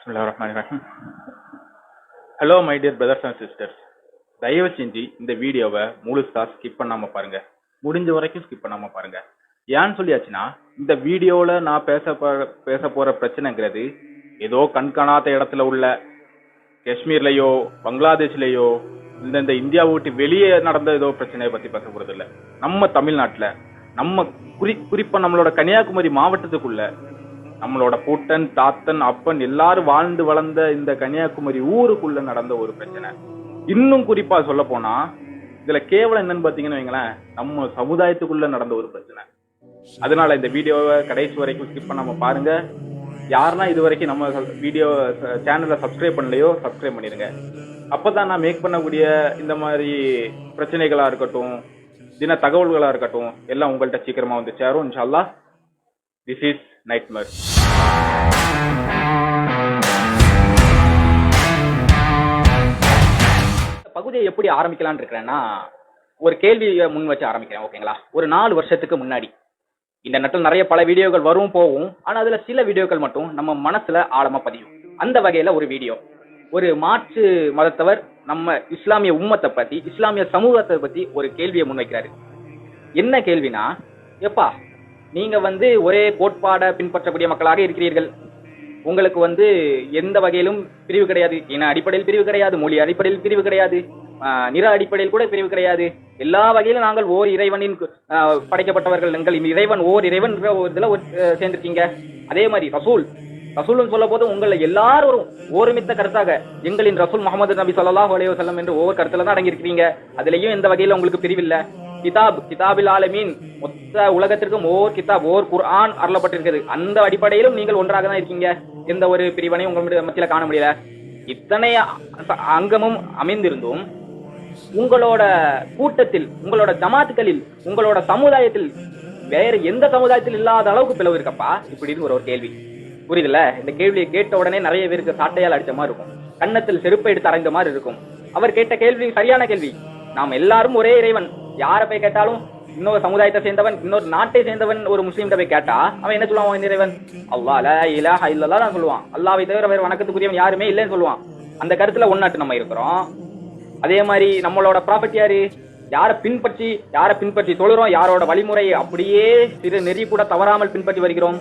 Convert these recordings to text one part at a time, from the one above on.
பிஸ்மில்லாஹிர்ரஹ்மானிர்ரஹீம். Hello my dear brothers and sisters, தயவு செஞ்சு இந்த வீடியோவை முழுசா ஸ்கிப் பண்ணாம பாருங்க. முடிஞ்ச வரைக்கும் ஸ்கிப் பண்ணாம பாருங்க. ஏன்னு சொல்லியாச்சுன்னா, இந்த வீடியோவில் நான் பேச போற பிரச்சனைங்கிறது ஏதோ கண்காணாத இடத்துல உள்ள காஷ்மீர்லயோ பங்களாதேஷ்லயோ இந்த இந்தியாவை விட்டு வெளியே நடந்த ஏதோ பிரச்சனையை பத்தி பேச போறது இல்லை. நம்ம தமிழ்நாட்டுல நம்ம குறிப்பா நம்மளோட கன்னியாகுமரி மாவட்டத்துக்குள்ள நம்மளோட பூட்டன் தாத்தன் அப்பன் எல்லாரும் வாழ்ந்து வளர்ந்த இந்த கன்னியாகுமரி ஊருக்குள்ள நடந்த ஒரு பிரச்சனை. இன்னும் குறிப்பா சொல்ல போனா இதுல கேவலம் என்னன்னு பாத்தீங்கன்னு வைங்களேன், நம்ம சமுதாயத்துக்குள்ள நடந்த ஒரு பிரச்சனை. அதனால இந்த வீடியோவை கடைசி வரைக்கும் ஸ்கிப் பண்ணாம பாருங்க. யாரெல்லாம் இது வரைக்கும் நம்ம வீடியோ சேனலை சப்ஸ்கிரைப் பண்ணலையோ சப்ஸ்கிரைப் பண்ணிருங்க. அப்பதான் நான் மேக் பண்ணக்கூடிய இந்த மாதிரி பிரச்சனைகளா இருக்கட்டும், தின தகவல்களா இருக்கட்டும், எல்லாம் உங்கள்கிட்ட சீக்கிரமா வந்து சேரும் இன்ஷா அல்லாஹ். This is nightmare. பகுதியை எப்படி ஆரம்பிக்கலாம்னு இருக்கிறேன்னா, ஒரு கேள்வியை முன் வச்சு ஆரம்பிக்கிறேன். ஓகேங்களா? ஒரு 4 வருஷத்துக்கு முன்னாடி இந்த நட்டில் நிறைய பல வீடியோக்கள் வரும் போகும். ஆனா அதுல சில வீடியோக்கள் மட்டும் நம்ம மனசுல ஆழமா பதியும். அந்த வகையில ஒரு வீடியோ, ஒரு மாற்று மதத்தவர் நம்ம இஸ்லாமிய உம்மத்தை பத்தி, இஸ்லாமிய சமூகத்தை பத்தி ஒரு கேள்வியை முன்வைக்கிறாரு. என்ன கேள்வினா, எப்பா நீங்க ஒரே கோட்பாடை பின்பற்றக்கூடிய மக்களாக இருக்கிறீர்கள், உங்களுக்கு எந்த வகையிலும் பிரிவு கிடையாது, இன அடிப்படையில் பிரிவு கிடையாது, மொழி அடிப்படையில் பிரிவு கிடையாது, நிற அடிப்படையில் கூட பிரிவு கிடையாது, எல்லா வகையிலும் நாங்கள் ஓர் இறைவனின் படைக்கப்பட்டவர்கள், எங்கள் இறைவன் ஓர் இறைவன் இதுல சேர்ந்திருக்கீங்க. அதே மாதிரி ரசூல் சொல்ல போது உங்களை எல்லாரும் ஒருமித்த கருத்தாக எங்களின் ரசூல் முகமது நபி ஸல்லல்லாஹு அலைஹி வஸல்லம் என்று ஒவ்வொரு கருத்துல தான் அடங்கி இருக்கிறீங்க. அதுலயும் எந்த வகையில உங்களுக்கு பிரிவில்லை. கிதாபில் ஆலமீன், மொத்த உலகத்திற்கும் ஓர் கிதாப், ஓர் குர்ஆன் அருளப்பட்டிருக்கிறது. அந்த அடிப்படையிலும் நீங்கள் ஒன்றாக தான் இருக்கீங்க. எந்த ஒரு பிரிவினையும் உங்களுடைய மத்தியில காண முடியல. இத்தனை அங்கமும் அமைந்திருந்தும் உங்களோட கூட்டத்தில், உங்களோட ஜமாத்துகளில், உங்களோட சமுதாயத்தில் வேற எந்த சமுதாயத்தில் இல்லாத அளவுக்கு பிளவு இருக்கப்பா இப்படின்னு ஒரு கேள்வி. புரியுதுல்ல? இந்த கேள்வியை கேட்ட உடனே நிறைய பேருக்கு சாட்டையால் அடிச்ச மாதிரி இருக்கும், கன்னத்தில் செருப்பை எடுத்து அரைந்த மாதிரி இருக்கும். அவர் கேட்ட கேள்வி சரியான கேள்வி. நாம் எல்லாரும் ஒரே இறைவன். யாரை போய் கேட்டாலும், இன்னொரு சமுதாயத்தை சேர்ந்தவன், இன்னொரு நாட்டை சேர்ந்தவன் ஒரு முஸ்லீம் போய் கேட்டா அவன் என்ன சொல்லுவான்? இறைவன் அல்லாஹ் லா இலாஹா இல்லல்லாஹ் தான் சொல்லுவான். அல்லாஹ்வை தவிர வேற வணக்கத்துக்குரியவன் யாருமே இல்லைன்னு சொல்லுவான். அந்த கருத்துல ஒன்னாட்டு நம்ம இருக்கிறோம். அதே மாதிரி நம்மளோட ப்ராஃபட் யாரு? யாரை பின்பற்றி தொழுறோம், யாரோட வழிமுறையை அப்படியே சிறு நெறி கூட தவறாமல் பின்பற்றி வருகிறோம்.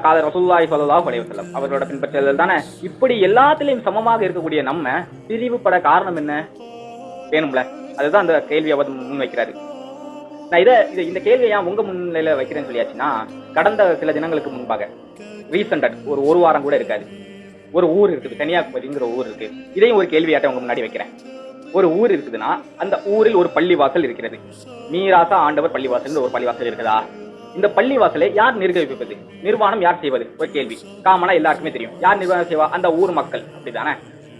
கால ரசூலுல்லாஹி ஸல்லல்லாஹு அலைஹி வஸல்லம் அவர்களோட பின்பற்றுதல் தானே. இப்படி எல்லாத்திலையும் சமமாக இருக்கக்கூடிய நம்ம பிரிவுபட காரணம் என்ன வேணும்ல? அதுதான் அந்த கேள்வி அவர் முன்வைக்கிறாரு. நான் இந்த கேள்வியை ஏன் உங்க முன்னிலையில வைக்கிறேன்னு சொல்லியாச்சுன்னா, கடந்த சில தினங்களுக்கு முன்பாக ரீசெண்டா ஒரு வாரம் கூட இருக்காது, ஒரு ஊர் இருக்குது, கன்னியாகுமரிங்கிற ஊர் இருக்கு. இதையும் ஒரு கேள்வியாட்ட உங்க முன்னாடி வைக்கிறேன். ஒரு ஊர் இருக்குதுன்னா அந்த ஊரில் ஒரு பள்ளிவாசல் இருக்கிறது. மீராசா ஆண்டவர் பள்ளிவாசல் ஒரு பள்ளிவாசல் இருக்குதா? இந்த பள்ளிவாசலை யார் நிர்வகிப்பது? நிர்வாணம் யார் செய்வது? ஒரு கேள்வி. காமனா எல்லாருக்குமே தெரியும். யார் நிர்வாகம் செய்வா? அந்த ஊர் மக்கள். அப்படிதானே?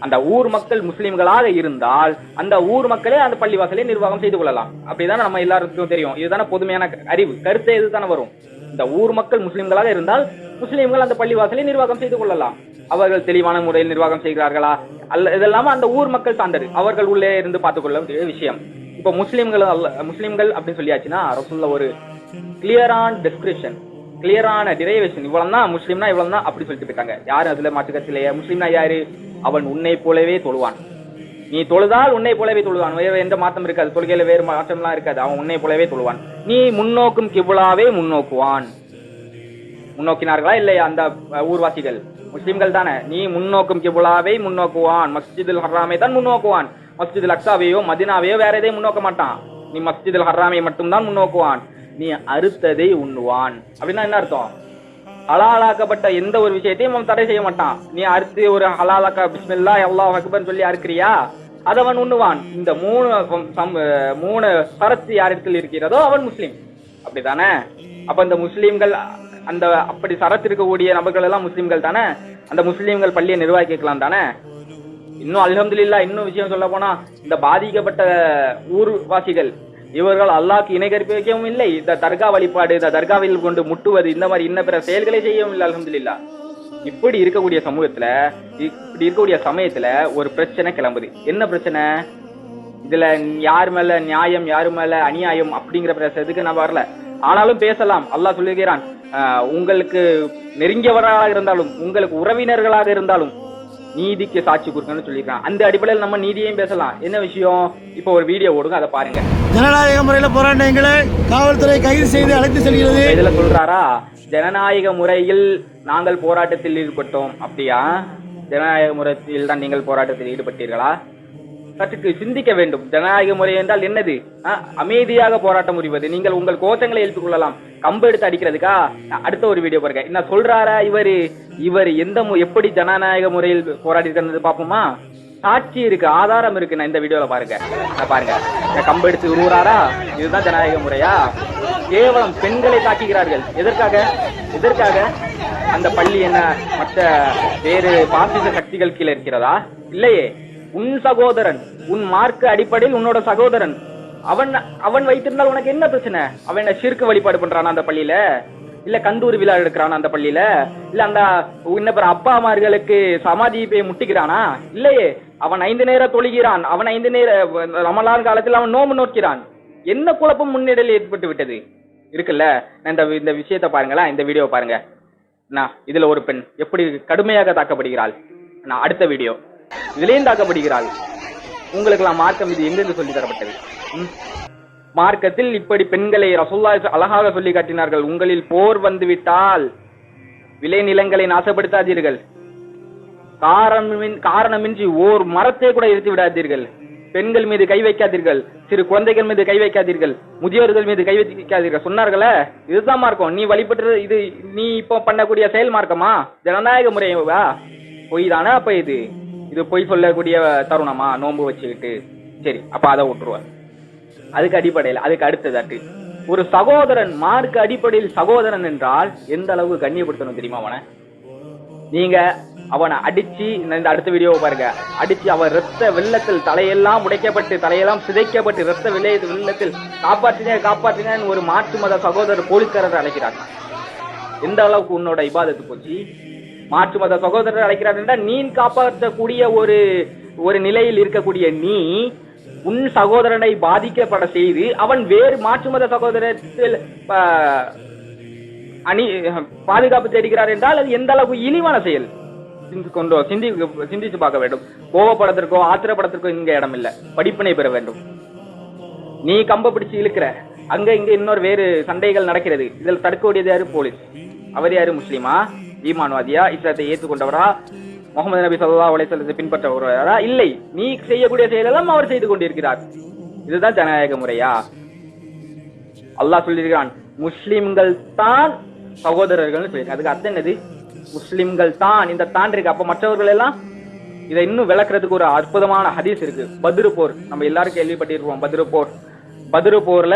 அந்த ஊர் மக்கள் முஸ்லிம்களாக இருந்தால் அந்த ஊர் மக்களே அந்த பள்ளிவாசலை நிர்வாகம் செய்து கொள்ளலாம். அப்படிதானே நம்ம எல்லாருக்கும் தெரியும். இதுதானே பொதுமையான அறிவு, கருத்து இதுதானே வரும். இந்த ஊர் மக்கள் முஸ்லிம்களாக இருந்தால் முஸ்லிம்கள் அந்த பள்ளிவாசலை நிர்வாகம் செய்து கொள்ளலாம். அவர்கள் தெளிவான முறையில் நிர்வாகம் செய்கிறார்களா அல்ல, இதெல்லாம அந்த ஊர் மக்கள் சார்ந்தது, அவர்கள் உள்ளே இருந்து பார்த்துக்கொள்ள வேண்டிய விஷயம். இப்ப முஸ்லிம்கள் அப்படின்னு சொல்லியாச்சுன்னா ரசூலுல்லாஹ் ஒரு கிளியரான டெஸ்கிரிப்ஷன், கிளியரான டிரைவேஷன், இவ்வளவுதான் முஸ்லிம்னா இவ்வளவுதான் அப்படி சொல்லிட்டு போயிட்டாங்க. யாரு அதுல மாற்றுக்கத்திலேயே? முஸ்லிம்னா யாரு? அவன் உன்னை போலவே தொழுவான். நீ தொழுதால் உன்னை போலவே தொழுவான். வேற எந்த மாற்றம் இருக்காது, தொழுகையில வேறு மாற்றம்லாம் இருக்காது. அவன் உன்னை போலவே தொழுவான். நீ முன்னோக்கும் கிபுலாவே முன்னோக்குவான். முன்னோக்கினார்களா இல்லையா அந்த ஊர்வாசிகள்? முஸ்லிம்கள் தானே. நீ முன்னோக்கும் கிபுலாவை முன்னோக்குவான். மஸ்ஜிதுல் ஹர்ராமை தான் முன்னோக்குவான். மஸ்ஜிதுல் அக்ஸாவையோ மதினாவையோ வேற எதையும் முன்னோக்க மாட்டான். நீ மஸ்ஜிதுல் ஹர்ராமை மட்டும்தான் முன்னோக்குவான். நீ அறுத்ததை உண்ணுவான். அப்படின்னா என்ன அர்த்தம்? ஹலாலாக்கப்பட்ட எந்த ஒரு விஷயத்தையும் அவன் தடை செய்ய மாட்டான். நீ அறுத்து ஒரு ஹலாலாக்கா பிஸ்மில்லாஹ் அல்லாஹ் அக்பர் சொல்லி அறுக்கிறியா, அதை அவன் உண்ணுவான். இந்த மூணு சரத்து யாரிடத்தில் இருக்கிறதோ அவன் முஸ்லீம். அப்படித்தானே? அப்ப இந்த முஸ்லீம்கள், அந்த அப்படி சரத்து இருக்கக்கூடிய நபர்கள் எல்லாம் முஸ்லீம்கள் தானே. அந்த முஸ்லீம்கள் பள்ளியை நிர்வகிக்கலாம் தானே. இன்னும் அல்ஹம்துலில்லாஹ், இன்னும் விஷயம் சொல்ல போனா, இந்த பாதிக்கப்பட்ட ஊர்வாசிகள் இவர்கள் அல்லாஹ்க்கு இணை கற்பிக்கவும் இல்லை, இந்த தர்கா வழிபாடு, இந்த தர்காவில் கொண்டு முட்டுவது, இந்த மாதிரி இன்ன பிற செயல்களை செய்யவும் இல்லை. அல்ஹம்துலில்லாஹ். இப்படி இருக்கக்கூடிய சமயத்துல ஒரு பிரச்சனை கிளம்புது. என்ன பிரச்சனை? இதுல யார் மேல நியாயம், யாரு மேல அநியாயம் அப்படிங்கிற பிரச்சனைக்கு நான் வரல. ஆனாலும் பேசலாம். அல்லாஹ் சொல்லுகிறான், உங்களுக்கு நெருங்கியவர்களாக இருந்தாலும் உங்களுக்கு உறவினர்களாக இருந்தாலும் நீதிக்கு சாட்சி கொடுக்கணும்னு சொல்லியிருக்கான். அந்த அடிப்படையில் நம்ம நீதியையும் பேசலாம். என்ன விஷயம்? இப்போ ஒரு வீடியோ ஓடுங்க, அதை பாருங்க. ஜனநாயக முறையில் போராட்டங்களை காவல்துறை கைது செய்து அழைத்து செல்கிறது. இதுல சொல்றாரா, ஜனநாயக முறையில் நாங்கள் போராட்டத்தில் ஈடுபட்டோம். அப்படியா? ஜனநாயக முறையில் தான் நீங்கள் போராட்டத்தில் ஈடுபட்டீர்களா? சற்றுக்கு சிந்திக்க வேண்டும். ஜனநாயக முறை என்றால் என்னது? அமைதியாக போராட்டம் புரிவது. நீங்கள் உங்கள் கோஷங்களை எழுப்பிக் கொள்ளலாம். கம்பு எடுத்து அடிக்கிறதுக்கா? அடுத்த ஒரு வீடியோ பாருங்க. என்ன சொல்றாரா இவர் எந்த எப்படி ஜனநாயக முறையில் போராடி இருக்கிறது பாப்போமா? சாட்சி இருக்கு, ஆதாரம் இருக்கு. நான் இந்த வீடியோல பாருங்க. கம்பு எடுத்து உருவுறாரா? இதுதான் ஜனநாயக முறையா? கேவலம் பெண்களை தாக்குகிறார்கள். எதற்காக? அந்த பள்ளி என்ன மற்ற வேறு பாசிச சக்திகள் கீழே இருக்கிறதா? இல்லையே. உன் சகோதரன், உன் மார்க்க அடிப்படையில் உன்னோட சகோதரன், அவன் வைத்திருந்தால் உனக்கு என்ன பிரச்சனை? அவன் ஷிர்க் வழிபாடு பண்றானா அந்த பள்ளியில? இல்ல கந்தூரி விழா எடுக்கிறானா அந்த பள்ளியில? இல்ல அந்த அப்பா அம்மார்களுக்கு சமாதி போய் முட்டிக்கிறானா? இல்லையே. அவன் 5 நேரம் தொழுகிறான். அவன் 5 நேரம் ரமலான் காலத்தில் அவன் நோம்பு நோக்கிறான். என்ன குழப்பம் முன்னிலையில் ஏற்பட்டு விட்டது இருக்குல்ல? இந்த விஷயத்தை பாருங்களா, இந்த வீடியோ பாருங்க. இதுல ஒரு பெண் எப்படி கடுமையாக தாக்கப்படுகிறாள். அடுத்த வீடியோ இதுலயும் தாக்கப்படுகிறாள். உங்களுக்கு எல்லாம் மார்க்கம் இது எங்கிருந்து சொல்லி தரப்பட்டது? மார்க்கத்தில் இப்படி பெண்களை ரசூலுல்லாஹ் அழகாக சொல்லி காட்டினார்கள். உங்களில் போர் வந்துவிட்டால் விளை நிலங்களை நாசப்படுத்தாதீர்கள். காரணமின்றி ஓர் மரத்தை கூட எரித்து விடாதீர்கள். பெண்கள் மீது கை வைக்காதீர்கள். சிறு குழந்தைகள் மீது கை வைக்காதீர்கள். முதியோர்கள் மீது கை வைக்காதீர்கள் சொன்னார்களே. இதுதான் மார்க்கம். நீ வழிபட்டு இது நீ இப்போ பண்ணக்கூடிய செயல் மார்க்கமா? ஜனநாயக முறையா? பொய் தானே? அப்ப இது பொய் சொல்லக்கூடிய தருணமா? நோன்பு வச்சுக்கிட்டு சரி, அப்ப அதை விட்டுருவார். அதுக்கு அடிப்படையில் அதுக்கு அடுத்ததாட்டு ஒரு சகோதரன், மார்க்க அடிப்படையில் சகோதரன் என்றால் எந்த அளவு கண்ணியப்படுத்தணும் தெரியுமா? நீங்க அவனை அடிச்சு, இந்த அடுத்த வீடியோவை பாருங்க, அடிச்சு அவன் ரத்த வெள்ளத்தில் தலையெல்லாம் உடைக்கப்பட்டு தலையெல்லாம் சிதைக்கப்பட்டு ரத்த வெள்ளத்தில் காப்பாற்றினேன் ஒரு மாற்று மத சகோதரர் போலீஸ்காரர் அழைக்கிறார். எந்த அளவுக்கு உன்னோட இபாதத்து போச்சு? மாற்று மத சகோதரர் அழைக்கிறார் என்றால் நீ காப்பாற்றக்கூடிய ஒரு நிலையில் இருக்கக்கூடிய நீ உன் சகோதரனை பாதிக்கப்பட செய்து அவன் வேறு மாற்று மத சகோதரத்தில் பாதுகாப்பு தேடுகிறார் என்றால் அது எந்த அளவுக்கு இழிவான செயல்? சிந்திச்சு பார்க்க வேண்டும். கோவப்படத்திற்கோ ஆத்திரப்படத்திற்கோ இங்க இடம் இல்ல. படிப்பினை பெற வேண்டும். நீ கம்ப பிடிச்சு இழுக்கிற, அங்க இங்க இன்னொரு வேறு சண்டைகள் நடக்கிறது. இதில் தடுக்கக்கூடியது யாரு? போலீஸ். அவர் யாரு? முஸ்லிமா? ஈமான்வாதியா? இஸ்லாத்தை ஏற்றுக்கொண்டவரா? முகமது நபி ஸல்லல்லாஹு அலைஹி வஸல்லத்தை பின்பற்றவரா? இல்லை. நீ செய்யக்கூடிய செயலெல்லாம் அவர் செய்து கொண்டிருக்கிறார். இதுதான் ஜனநாயக முறையா? அல்லாஹ் சொல்லியிருக்கிறான், முஸ்லிம்கள் தான் சகோதரர்கள் சொல்லியிருக்கான். அதுக்கு அர்த்தம் என்னது? முஸ்லிம்கள் தான். இந்த தான் இருக்கு. அப்ப மற்றவர்கள் எல்லாம் இதை இன்னும் விளக்குறதுக்கு ஒரு அற்புதமான ஹதீஸ் இருக்கு. பத்ரு போர் நம்ம எல்லாரும் கேள்விப்பட்டிருப்போம். பத்ரு போர்ல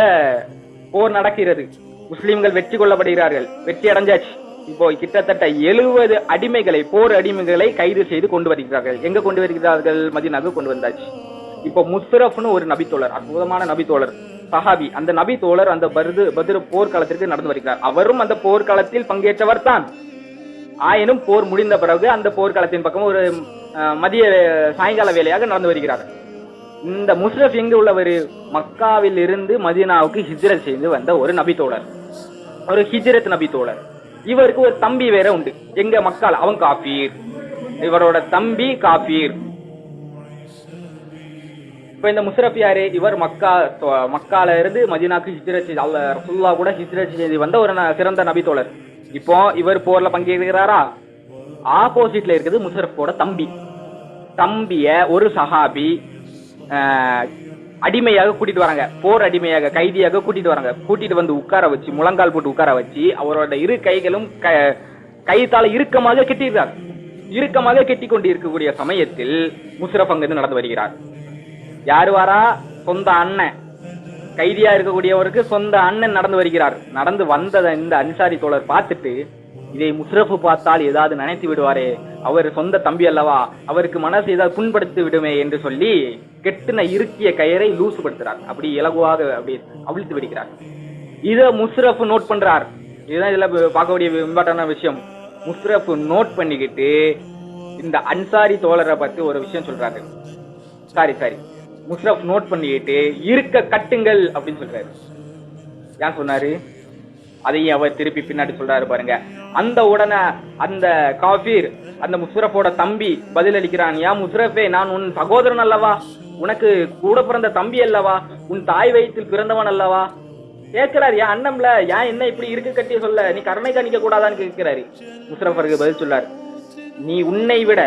போர் நடக்கிறது. முஸ்லிம்கள் வெற்றி கொள்ளப்படுகிறார்கள். வெற்றி அடைஞ்சாச்சு. இப்போ கிட்டத்தட்ட 70 அடிமைகளை, போர் அடிமைகளை கைது செய்து கொண்டு வருகிறார்கள். எங்க கொண்டு வருகிறார்கள்? மதீனாவுக்கு கொண்டு வந்தாச்சு. இப்போ முஸ்ரஃப்னு ஒரு நபித்தோழர், அற்புதமான நபித்தோழர், சஹாபி. அந்த நபித்தோழர் அந்த பத்ரு போர்க்களத்திற்கு நடந்து வருகிறார். அவரும் அந்த போர்க்களத்தில் பங்கேற்றவர் தான். ஆயினும் போர் முடிந்த பிறகு அந்த போர்க்களத்தின் பக்கம் ஒரு மதிய சாயங்கால வேலையாக நடந்து வருகிறார். இந்த முஸ்ரஃப் எங்க உள்ளவர்? மக்காவில் இருந்து மதீனாவுக்கு ஹிஜ்ரத் செய்து வந்த ஒரு நபித்தோழர், ஒரு ஹிஜ்ரத் நபித்தோழர். இவருக்கு ஒரு தம்பி வேற உண்டு. எங்க மக்கால். அவன் காபீர். இவரோட தம்பி காபீர். இப்ப இந்த முஸ்ரஃப் யாரு? இவர் மக்கால இருந்து மதீனாக்கு ஹிஜ்ரத் செய்து, ரசூலுல்லாஹ் கூட ஹிஜ்ரத் செய்து வந்த ஒரு சிறந்த நபித்தோழர். இப்போ இவர் போர்ல பங்கேற்கிறாரா? ஆப்போசிட்ல இருக்குது முஸ்ரஃபோட தம்பிய ஒரு சஹாபி அடிமையாக கூட்டிட்டு வராங்க. போர் அடிமையாக, கைதியாக கூட்டிட்டு வராங்க. கூட்டிட்டு வந்து உட்கார வச்சு, முழங்கால் போட்டு உட்கார வச்சு, அவரோட இரு கைகளும் கைத்தால இறுக்கமாக கெட்டிடுறார். இறுக்கமாக கெட்டி கொண்டு இருக்கக்கூடிய சமயத்தில் முஸ்ரஃப் அங்கிருந்து நடந்து வருகிறார். யாரு வாரா? சொந்த அண்ணன். கைதியா இருக்கக்கூடியவருக்கு சொந்த அண்ணன் நடந்து வருகிறார். நடந்து வந்ததை இந்த அன்சாரி தோழர் பார்த்துட்டு, இதை முஸ்ரஃப் பார்த்தால் ஏதாவது நினைத்து விடுவாரே, அவர் சொந்த தம்பி அல்லவா, அவருக்கு மனசு ஏதாவது புண்படுத்தி விடுமே என்று சொல்லி கெட்டின இறுக்கிய கயிறை லூசுபடுத்துறார். அப்படி இலகுவாக அப்படி அவிழ்த்து விடுகிறார். இத முஸ்ரஃப் நோட் பண்றார். இதுதான் இதுல பார்க்கக்கூடிய இம்பார்ட்டன்டான விஷயம். முஸ்ரஃப் நோட் பண்ணிக்கிட்டு இந்த அன்சாரி தோழரை பத்தி ஒரு விஷயம் சொல்றாரு. சாரி முஸ்ரஃப் நோட் பண்ணிக்கிட்டு இருக்க கட்டுங்கள் அப்படின்னு சொல்றாரு. யார் சொன்னாரு? அதையும் அவர் திருப்பி பின்னாடி சொல்றாரு பாருங்க. அந்த உடனே அந்த காஃபீர் அந்த முஸ்ரஃபோட தம்பி பதிலளிக்கிறான், யா முஸ்ரஃபே, நான் உன் சகோதரன் அல்லவா, உனக்கு கூட பிறந்த தம்பி அல்லவா, உன் தாய் வயிற்றில் பிறந்தவன் அல்லவா. கேட்கிறாரு, என் அண்ணம்ல ஏன் என்ன இப்படி இருக்கு கட்டி சொல்ல, நீ கருணை காணிக்க கூடாதான்னு கேட்கிறாரு. முஸ்ரஃபருக்கு பதில் சொல்லார், நீ உன்னை விட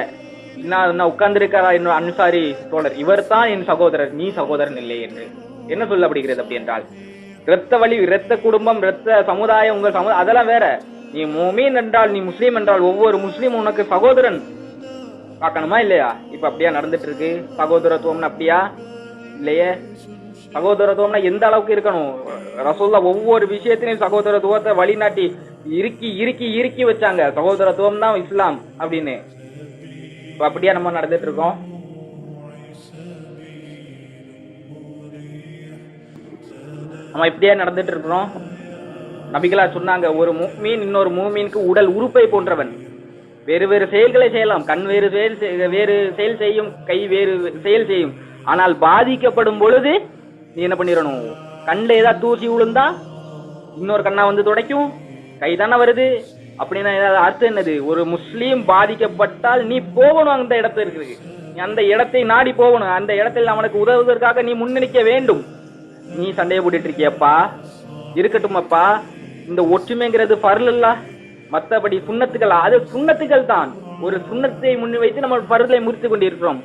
நான் உட்கார்ந்து இருக்கிறா என்னோட அன்சாரி தோழர், இவர் தான் என் சகோதரர், நீ சகோதரன் இல்லை என்று என்ன சொல்லப்படுகிறது அப்படி என்றால், இரத்த வழி, இரத்த குடும்பம், இரத்த சமுதாயம், உங்கள் சமுதாயம் அதெல்லாம் வேற. நீ முஃமின் என்றால், நீ முஸ்லீம் என்றால் ஒவ்வொரு முஸ்லீம் உனக்கு சகோதரன். பார்க்கணுமா இல்லையா? இப்ப அப்படியா நடந்துட்டு இருக்கு சகோதரத்துவம்னு? அப்படியா இல்லையே. சகோதரத்துவம்னா எந்த அளவுக்கு இருக்கணும்? ரசூலுல்லாஹ் ஒவ்வொரு விஷயத்திலையும் சகோதரத்துவத்தை வழிநாட்டி இறுக்கி இறுக்கி இறுக்கி வச்சாங்க. சகோதரத்துவம் தான் இஸ்லாம் அப்படின்னு. இப்ப அப்படியா நம்ம நடந்துட்டு இருக்கோம்? நம்ம இப்படியே நடந்துட்டு இருக்கிறோம். நபிகளா சொன்னாங்க, ஒரு முஃமின் இன்னொரு முஃமினுக்கு உடல் உறுப்பை போன்றவன். வேறு வேறு செயல்களை செய்யலாம், கண் வேறு செயல் செய்யும், கை வேறு செயல் செய்யும். ஆனால் பாதிக்கப்படும் பொழுது நீ என்ன பண்ணிடணும்? கண்ணில் ஏதாவது தூசி விழுந்தா இன்னொரு கண்ணா வந்து துடைக்கும், கை தானே வருது. அப்படின்னா ஏதாவது அர்த்தம் என்னது? ஒரு முஸ்லீம் பாதிக்கப்பட்டால் நீ போகணும் அந்த இடத்திற்கு, நீ அந்த இடத்தை நாடி போகணும். அந்த இடத்தில் அவனுக்கு உதவுவதற்காக நீ முன்னணிக்க வேண்டும். நீ சண்டையை போட்டுட்டு இருக்கியப்பா, இருக்கட்டும் அப்பா, இந்த ஒற்றுமைங்கிறது ஃபர்ல் இல்ல, மற்றபடி சுண்ணத்துக்கள், அது சுண்ணத்துக்கள் தான். ஒரு சுண்ணத்தை முன்வைத்து நம்ம ஃபர்லை முறித்து கொண்டிருக்கிறோம்.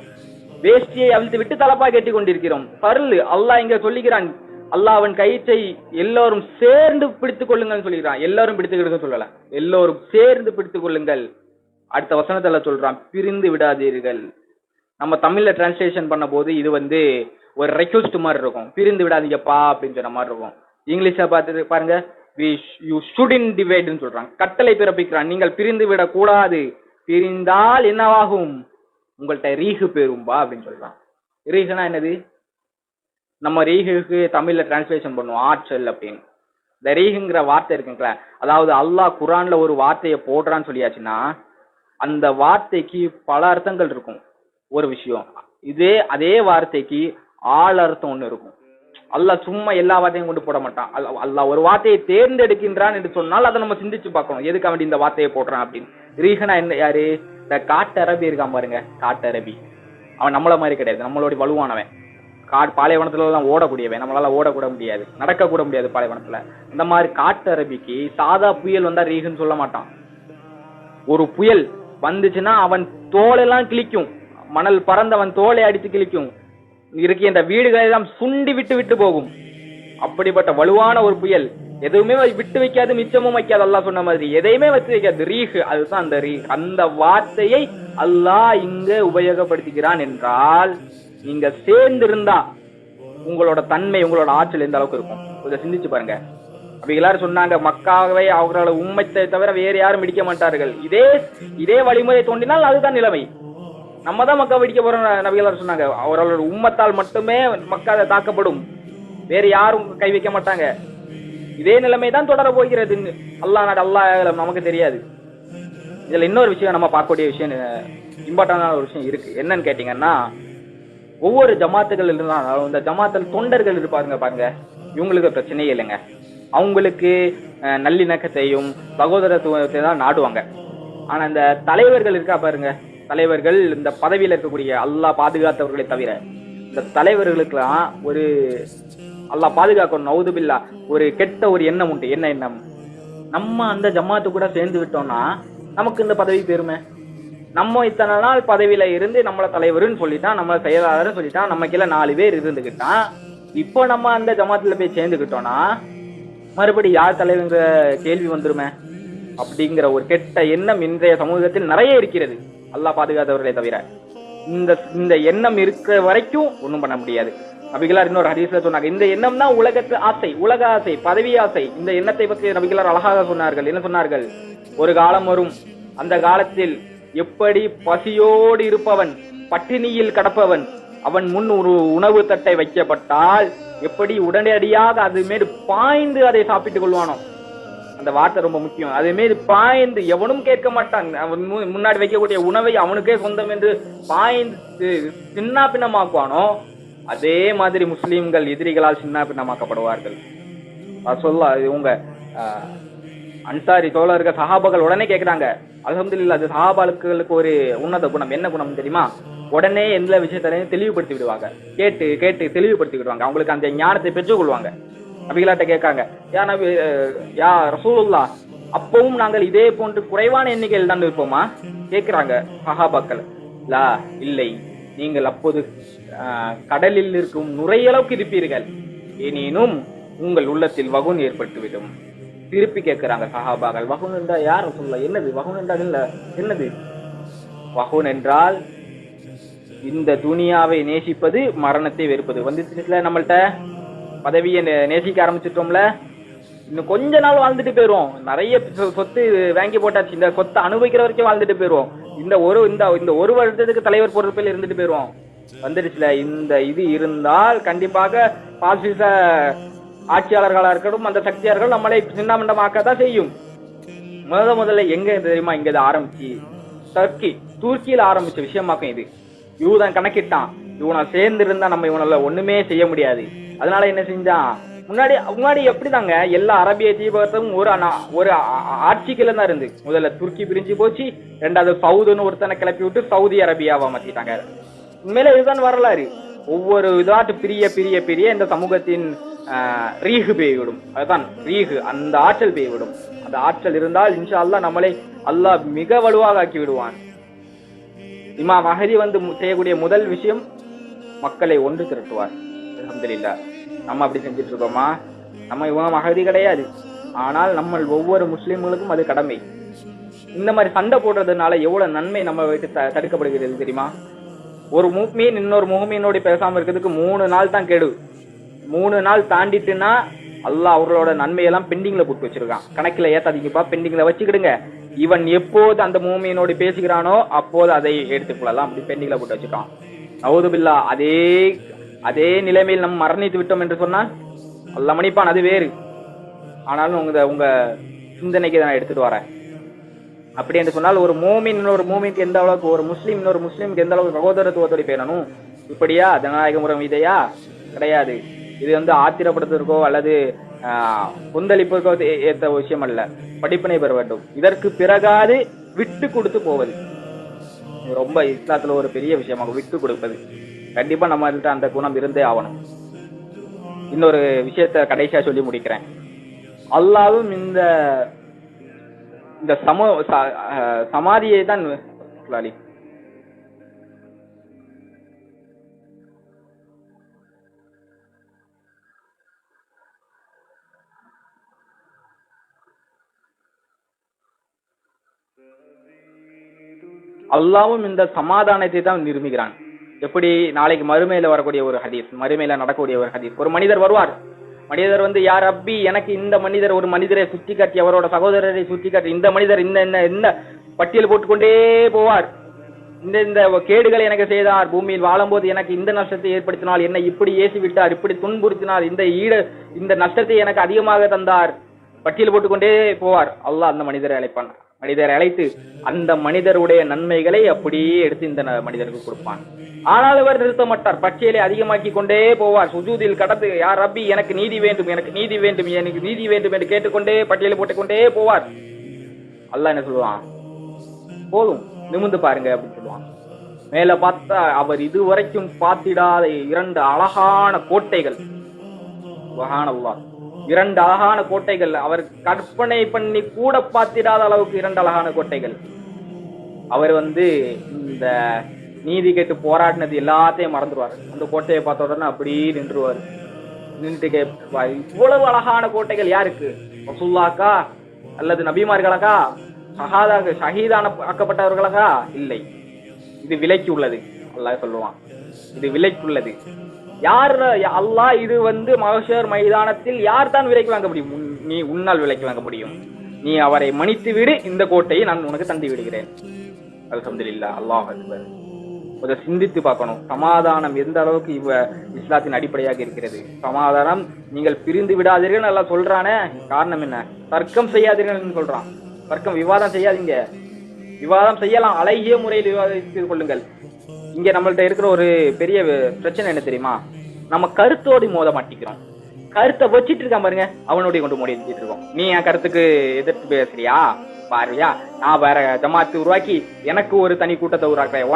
வேஷ்டியை அவிழ்த்து விட்டு தலப்பா கட்டி கொண்டிருக்கிறோம். ஃபர்ல் அல்லாஹ் இங்க சொல்லுகிறான், அல்லாஹ் அவன் கயிற்றை எல்லோரும் சேர்ந்து பிடித்துக் கொள்ளுங்கள் சொல்லிக்கிறான். எல்லாரும் பிடித்துக்கிட்டு சொல்லல, எல்லோரும் சேர்ந்து பிடித்துக் கொள்ளுங்கள். அடுத்த வசனத்துல சொல்றான், பிரிந்து விடாதீர்கள். நம்ம தமிழ்ல டிரான்ஸ்லேஷன் பண்ண போது இது ஒரு ரெக்வெஸ்ட் மாதிரி இருக்கும், பிரிந்து விடாதீங்கப்பா அப்படின்னு சொன்ன மாதிரி இருக்கும். இங்கிலீஷ்ல பார்த்து பாருங்க, யூ ஷுடின்ட் டிவைட்னு சொல்றாங்க, கட்டளை பிறப்பிக்கிறான், நீங்கள் பிரிந்து விடக்கூடாது, பிரிந்தால் என்னவாகும், உங்கள்கிட்ட ரீஹு பேரும்பா அப்படின்னு சொல்றான். ரீஹுனா என்னது? நம்ம ரீஹுக்கு தமிழ்ல டிரான்ஸ்லேஷன் பண்ணுவோம் ஆற்றல் அப்படின்னு. இந்த ரீஹுங்கிற வார்த்தை இருக்குங்களா, அதாவது அல்லாஹ் குரான்ல ஒரு வார்த்தையை போடுறான்னு சொல்லியாச்சுன்னா அந்த வார்த்தைக்கு பல அர்த்தங்கள் இருக்கும். ஒரு விஷயம் அதே வார்த்தைக்கு ஆள் அர்த்தம் ஒண்ணு இருக்கும். அல்லாஹ் சும்மா எல்லா வார்த்தையும் கொண்டு போட மாட்டான். அல்லாஹ் ஒரு வார்த்தையை தேர்ந்தெடுக்கின்றான் என்று சொன்னால் அதை நம்ம சிந்திச்சு பார்க்கணும், எதுக்கு அவன் இந்த வார்த்தையை போடுறான் அப்படின்னு. ரீஹனா என்ன? யாரு? இந்த காட்டரபி இருக்கான் பாருங்க, காட்டரபி. அவன் நம்மள மாதிரி கிடையாது, நம்மளோட வலுவானவன். பாலைவனத்துல எல்லாம் ஓடக்கூடியவன், நம்மளால ஓடக்கூட முடியாது, நடக்க கூட முடியாது பாலைவனத்துல. இந்த மாதிரி காட்டரபிக்கு சாதா புயல் வந்தா ரீஹுன்னு சொல்ல மாட்டான். ஒரு புயல் வந்துச்சுன்னா அவன் தோலெல்லாம் கிழிக்கும், மணல் பறந்தவன் தோலை அடித்து கிழிக்கும், இருக்கின்ற வீடுகளை எல்லாம் சுண்டி விட்டு விட்டு போகும். அப்படிப்பட்ட வலுவான ஒரு புயல், எதுவுமே விட்டு வைக்காது, மிச்சமும் வைக்காது. அல்லாஹ் சொன்ன மாதிரி எதையுமே வச்சு வைக்காது. ரீஹ், அதுதான் அந்த ரீஹ். அந்த வார்த்தையை அல்லாஹ் இங்க உபயோகப்படுத்திக்கிறான் என்றால், நீங்க சேர்ந்து இருந்தா உங்களோட தன்மை, உங்களோட ஆற்றல் எந்த அளவுக்கு இருக்கும் இதை சிந்திச்சு பாருங்க. அப்படி எல்லாரும் சொன்னாங்க, மக்காவை அவர்களோட உம்மத்தை தவிர வேறு யாரும் இடிக்க மாட்டார்கள். இதே வழிமுறை தோன்றினால் அதுதான் நிலைமை. நம்ம தான் மக்கா வெடிக்க போறோம் நபிகளார் சொன்னாங்க. அவர்களோட உம்மத்தால் மட்டுமே மக்கா தாக்கப்படும், வேறு யாரும் கை வைக்க மாட்டாங்க. இதே நிலைமை தான் தொடர போகிறது. அல்லாஹ் நாடு, அல்லாஹ் நமக்கு தெரியாது. இதுல இன்னொரு விஷயம் நம்ம பார்க்கக்கூடிய விஷயம், இம்பார்ட்டன்டான ஒரு விஷயம் இருக்கு. என்னன்னு கேட்டீங்கன்னா, ஒவ்வொரு ஜமாத்துகள் இருந்தாலும் இந்த ஜமாத்தில் தொண்டர்கள் இருப்பாருங்க பாருங்க, இவங்களுக்கு பிரச்சனையே இல்லைங்க. அவங்களுக்கு நல்லிணக்கத்தையும் சகோதரத்துவத்தை தான் நாடுவாங்க. ஆனா இந்த தலைவர்கள் இருக்கா பாருங்க, தலைவர்கள் இந்த பதவியில இருக்கக்கூடிய அல்லாஹ் பாதுகாத்தவர்களை தவிர இந்த தலைவர்களுக்கெல்லாம் ஒரு அல்லாஹ் பாதுகாக்கணும், நவுதுபில்லா, ஒரு கெட்ட ஒரு எண்ணம் உண்டு. என்ன எண்ணம்? நம்ம அந்த ஜமாத்து கூட சேர்ந்து விட்டோம்னா நமக்கு இந்த பதவி பெருமை, நம்ம இத்தனை நாள் பதவியில இருந்து நம்மள தலைவர்னு சொல்லிட்டான், நம்மள செயலாளர்னு சொல்லிட்டான், நம்ம கீழே 4 பேர் இருந்துகிட்டான். இப்போ நம்ம அந்த ஜமாத்துல போய் சேர்ந்துக்கிட்டோம்னா மறுபடி யார் தலைவருங்கிற கேள்வி வந்துருமே அப்படிங்கிற ஒரு கெட்ட எண்ணம் இன்றைய சமூகத்தில் நிறைய இருக்கிறது, அல்லாஹ் பாதுகாத்தவர்களை தவிர. இந்த எண்ணம் இருக்கிற வரைக்கும் ஒன்றும் பண்ண முடியாது. நபிகளார் இன்னொரு ஹதீஸ்ல சொன்னாங்க, இந்த எண்ணம் தான் உலகத்து ஆசை, உலக ஆசை, பதவி ஆசை. இந்த எண்ணத்தை பற்றி நபிகளார் அழகாக சொன்னார்கள். என்ன சொன்னார்கள்? ஒரு காலம் வரும், அந்த காலத்தில் எப்படி பசியோடு இருப்பவன், பட்டினியில் கடப்பவன், அவன் முன் ஒரு உணவு தட்டை வைக்கப்பட்டால் எப்படி உடனடியாக அது மீது பாய்ந்து அதை சாப்பிட்டுக் கொள்வானோ. அந்த வார்த்தை ரொம்ப முக்கியம். அதே மீது பாய்ந்து, எவனும் கேட்க மாட்டான், அவன் முன்னாடி வைக்கக்கூடிய உணவை அவனுக்கே சொந்தம் என்று பாய்ந்து சின்ன பின்னமாக்குவானோ, அதே மாதிரி முஸ்லீம்கள் எதிரிகளால் சின்ன பின்னமாக்கப்படுவார்கள். சொல்ல உங்க அன்சாரி தோழர்கள் சஹாபாக்கள் உடனே கேட்கிறாங்க. அல்ஹம்துலில்லாஹ், அது சஹாபாக்களுக்கு ஒரு உன்னத குணம். என்ன குணம் தெரியுமா? உடனே எந்த விஷயத்தையும் தெளிவுபடுத்தி விடுவாங்க. கேட்டு கேட்டு தெளிவுபடுத்தி விடுவாங்க. அவங்களுக்கு அந்த ஞானத்தை பெற்றுக்கொள்வாங்க. நபிகளாட்ட கேட்காங்க, யா ரசூலுல்லாஹ், அப்பவும் நாங்கள் இதே போன்று குறைவான எண்ணிக்கையில் தான் இருப்போமா கேட்கிறாங்க சஹாபாக்கள். லா, இல்லை, நீங்கள் அப்போது கடலில் இருக்கும் நுரையளவுக்கு இருப்பீர்கள், எனினும் உங்கள் உள்ளத்தில் வகுன் ஏற்பட்டுவிடும். திருப்பி கேட்கிறாங்க சஹாபாக்கள், வகுன் என்றால் யார் சொல்ல? என்னது வகுன் என்றால்? இல்ல, என்னது வகுன் என்றால்? இந்த துனியாவை நேசிப்பது, மரணத்தை வெறுப்பது. வந்துச்சுல, நம்மள்ட்ட பதவியை நேசிக்க ஆரம்பிச்சிட்டோம்ல, இன்னும் கொஞ்ச நாள் வாழ்ந்துட்டு போயிருவோம். நிறைய சொத்து வாங்கி போட்டாச்சு, இந்த சொத்தை அனுபவிக்கிற வரைக்கும் வாழ்ந்துட்டு போயிருவோம். இந்த ஒரு வருடத்துக்கு தலைவர் பொறுப்பில் இருந்துட்டு போயிருவோம். வந்துடுச்சுல, இந்த இது இருந்தால் கண்டிப்பாக பாசிச ஆட்சியாளர்களா இருக்கட்டும், அந்த சக்தியார்கள் நம்மளை சின்னமண்டமாக்கத்தான் செய்யும். முதல்ல எங்க தெரியுமா? இங்க ஆரம்பிச்சு துருக்கியில ஆரம்பிச்ச விஷயமாக்கும் இது. யூதன் கணக்கிட்டான், இவனை சேர்ந்து இருந்தா நம்ம இவனால ஒண்ணுமே செய்ய முடியாது. அதனால என்ன செஞ்சான்? முன்னாடி எப்படிதாங்க எல்லா அரபிய தீபகத்தும் ஒரு ஆட்சிக்குள்ள தான் இருந்து. முதல்ல துருக்கி பிரிஞ்சு போச்சு, ரெண்டாவது சவுதுன்னு ஒருத்தனை கிளப்பி விட்டு சவுதி அரேபியாவா மாத்திட்டாங்க. உண்மையில இதுதான் வரலாறு. ஒவ்வொரு இதாட்டு பிரிய பிரிய பிரிய இந்த சமூகத்தின் ரீஹு பெய்விடும். அதுதான் ரீஹு, அந்த ஆற்றல் பெய்விடும். அந்த ஆற்றல் இருந்தால் இன்ஷா அல்லாஹ் நம்மளை அல்லாஹ் மிக வலுவாக ஆக்கி விடுவான். இமாம் மஹதி வந்து செய்யக்கூடிய முதல் விஷயம் மக்களை ஒன்று திரட்டுவார். அல்ஹம்துலில்லாஹ், நம்ம அப்படி செஞ்சுட்டு இருக்கோமா? நம்ம இவங்க மஹதி கிடையாது, ஆனால் நம்ம ஒவ்வொரு முஸ்லிம்களுக்கும் அது கடமை. இந்த மாதிரி சண்டை போடுறதுனால எவ்வளவு நன்மை நம்ம வீட்டு தடுக்கப்படுகிறது தெரியுமா? ஒரு முஃமின் இன்னொரு முஃமினோட பேசாம இருக்கிறதுக்கு 3 நாள் தான் கெடு. 3 நாள் தாண்டிட்டுன்னா அல்லாஹ் அவர்களோட நன்மையெல்லாம் பெண்டிங்ல போட்டு வச்சிருக்கான். கணக்கில் ஏத்தாதீங்கப்பா, பெண்டிங்ல வச்சுக்கிடுங்க. இவன் எப்போது அந்த முஃமினோடு பேசுகிறானோ அப்போது அதை எடுத்துக்கொள்ளலாம். அப்படி பெண்டிங்ல போட்டு வச்சுக்கான். நவுது பில்லாஹ், அதே நிலைமையில் நம்ம மரணித்து விட்டோம் என்று சொன்னால் அல்லாஹ் மன்னிப்பான், அது வேறு. ஆனாலும் உங்க சிந்தனைக்கு நான் எடுத்துட்டு வரேன். அப்படி என்று சொன்னால் ஒரு மூமின் இன்னொரு மூமினுக்கு எந்த அளவுக்கு, ஒரு முஸ்லீம் இன்னொரு முஸ்லீமுக்கு எந்த அளவுக்கு சகோதரத்துவத்தோடு பேணணும். இப்படியா ஜனநாயக முறை இதையா? கிடையாது. இது வந்து ஆத்திரப்படுத்துவதற்கோ அல்லது கொந்தளிப்புக்கோ ஏற்ற விஷயம் அல்ல. படிப்பினை பெற வேண்டும். இதற்கு பிறகாது விட்டு கொடுத்து போவது ரொம்ப இஸ்லாத்துல ஒரு பெரிய விஷயமாக, விட்டு கொடுப்பது. கண்டிப்பா நம்ம அந்த குணம் இருந்தே ஆகணும். இன்னொரு விஷயத்த கடைசியா சொல்லி முடிக்கிறேன். அல்லாஹ்வும் இந்த சமாதியை தான் அல்லாஹ்வும் இந்த சமாதானத்தை தான் நிரூபிக்கிறான். எப்படி? நாளைக்கு மறுமையில வரக்கூடிய ஒரு ஹதீஸ், மறுமையில நடக்கக்கூடிய ஒரு ஹதீஸ். ஒரு மனிதர் வருவார். மனிதர் வந்து, யார் ரப்பி, எனக்கு இந்த மனிதர், ஒரு மனிதரை சுற்றி காட்டி, அவரோட சகோதரரை சுற்றி காட்டி, இந்த மனிதர் இந்த பட்டியல் போட்டுக்கொண்டே போவார். இந்த கேடுகளை எனக்கு செய்தார், பூமியில் வாழும்போது எனக்கு இந்த நஷ்டத்தை ஏற்படுத்தினால், என்னை இப்படி ஏசி விட்டார், இப்படி துன்புறுத்தினார், இந்த நஷ்டத்தை எனக்கு அதிகமாக தந்தார், பட்டியல் போட்டுக்கொண்டே போவார். அல்லாஹ் அந்த மனிதரை அழைப்பான். மனிதரை அழைத்து அந்த மனிதருடைய நன்மைகளை அப்படியே எடுத்து இந்த மனிதருக்கு கொடுப்பான். ஆனால் அவர் நிறுத்த மாட்டார், பட்டியலை அதிகமாக்கி கொண்டே போவார். சுஜூதில் கடந்து, யார் ரப்பி, எனக்கு நீதி வேண்டும், எனக்கு நீதி வேண்டும், எனக்கு நீதி வேண்டும் என்று கேட்டுக்கொண்டே பட்டியலை போட்டுக்கொண்டே போவார். அல்லாஹ் என்ன சொல்லுவான்? போதும், நிமிர்ந்து பாருங்க அப்படின்னு சொல்லுவான். மேல பார்த்தா அவர் இதுவரைக்கும் பார்த்திடாத 2 அழகான கோட்டைகள். சுப்ஹானல்லாஹ், 2 அழகான கோட்டைகள். அவர் கற்பனை பண்ணி கூட பார்த்திடாத அளவுக்கு 2 அழகான கோட்டைகள். அவர் வந்து இந்த நீதி கேட்டு போராடினது எல்லாத்தையும் மறந்துடுவார். அந்த கோட்டையை பார்த்த உடனே அப்படியே நின்றுவார். நின்று கேட்பார், இவ்வளவு அழகான கோட்டைகள் யாருக்கு? ரசூலுல்லாஹ்க்கா அல்லது நபிமார்களுக்கா? ஷஹீதான ஆக்கப்பட்டவர்களுக்கா? இல்லை, இது விலைக்கு உள்ளது. அல்லாஹ் சொல்லுவான், இது விலைக்கு உள்ளது. யார்? அல்லாஹ் இது வந்து மஹ்ஷர் மைதானத்தில் யார் தான் விலைக்கு வாங்க முடியும்? நீ உன்னால் விலைக்கு வாங்க முடியும். நீ அவரை மன்னித்து விடு, இந்த கோட்டையை நான் உனக்கு தந்து விடுகிறேன். அல்ஹம்துலில்லாஹ், அல்லாஹ் அக்பர். அதை சிந்தித்து பார்க்கணும். சமாதானம் எந்த அளவுக்கு இஸ்லாத்தின் அடிப்படையாக இருக்கிறது. சமாதானம், நீங்கள் பிரிந்து விடாதீர்கள் நல்லா சொல்றானே, காரணம் என்ன? தர்க்கம் செய்யாதீர்கள் சொல்றான். தர்க்கம், விவாதம் செய்யாதீங்க. விவாதம் செய்யலாம், அழகிய முறையில் விவாதித்து கொள்ளுங்கள். இங்க நம்மள்ட்ட இருக்கிற ஒரு பெரிய பிரச்சனை என்ன தெரியுமா? நம்ம கருத்தோடு மோத மாட்டிக்கிறோம். கருத்தை வச்சிட்டு இருக்கான் பாருங்க, அவனுடைய கொண்டு மோடி வச்சுட்டு இருக்கோம். நீ என் கருத்துக்கு எதிர்த்து பேசுறியா பாருவியா, நான் வேற ஜமாத்து உருவாக்கி எனக்கு ஒரு தனி கூட்டத்தை உருவாக்குறேன்,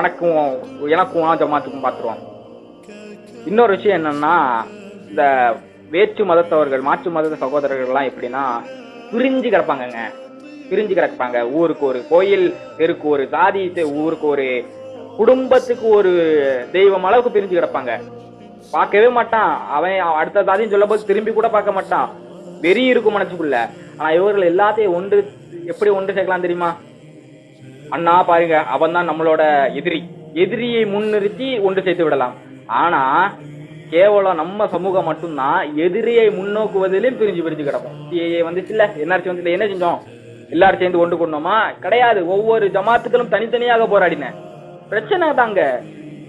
எனக்கும் ஜமாத்துக்கும் பாத்துருவான். இன்னொரு விஷயம் என்னன்னா, இந்த வேற்று மதத்தவர்கள் மாற்று மத சகோதரர்கள் எல்லாம் எப்படின்னா பிரிஞ்சு கிடப்பாங்கங்க, பிரிஞ்சு கிடப்பாங்க. ஊருக்கு ஒரு கோயில், தெருக்கு ஒரு சாதி, ஊருக்கு ஒரு குடும்பத்துக்கு ஒரு தெய்வம் அளவுக்கு பிரிஞ்சு கிடப்பாங்க. பார்க்கவே மாட்டான் அவன், அடுத்த சாதின்னு சொல்லும் போது திரும்பி கூட பார்க்க மாட்டான், வெறி இருக்கும் மனசுக்குள்ள. ஆனா இவர்கள் எல்லாத்தையும் எப்படி ஒன்று சேர்க்கலாம் தெரியுமா? அண்ணா பாருங்க, அவன் தான் நம்மளோட எதிரியை முன்னிறுத்தி ஒன்று சேர்த்து விடலாம். ஆனா கேவலம் நம்ம சமூகம் மட்டும்தான் எதிரியை முன்னோக்குவதிலும் பிரிஞ்சு கிடக்கும். சிஏஏ வந்துச்சு இல்ல, என்ஆர்சி வந்துச்சு, என்ன செஞ்சோம்? எல்லாரும் சேர்ந்து ஒன்று கொண்டோமா? கிடையாது. ஒவ்வொரு ஜமாத்துக்களும் தனித்தனியாக போராடினேன். பிரச்சனை தாங்க.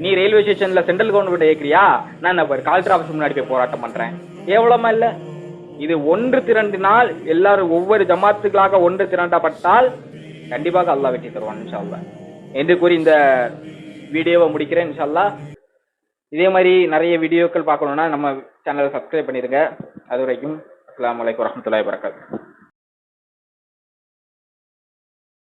நீ ரயில்வே ஸ்டேஷன்ல சென்ட்ரல் கவர்மெண்ட் ஏற்கிறியா, நான் கலெக்டர் ஆபீஸ் முன்னாடி போய் போராட்டம் பண்றேன். கேவலமா இல்ல? இது ஒன்று திரண்டினால், எல்லாரும் ஒவ்வொரு ஜமாத்துக்களாக ஒன்று திரண்டப்பட்டால் கண்டிப்பாக அல்லாஹ் வெற்றி தருவான் இன்ஷா அல்லாஹ் என்று கூறி இந்த வீடியோவை முடிக்கிறேன் இன்ஷா அல்லாஹ். இதே மாதிரி நிறைய வீடியோக்கள் பார்க்கணும்னா நம்ம சேனலை சப்ஸ்கிரைப் பண்ணிருங்க. அது வரைக்கும் அஸ்ஸலாமு அலைக்கும் வரஹ்மத்துல்லாஹி வபரகாத்துஹு.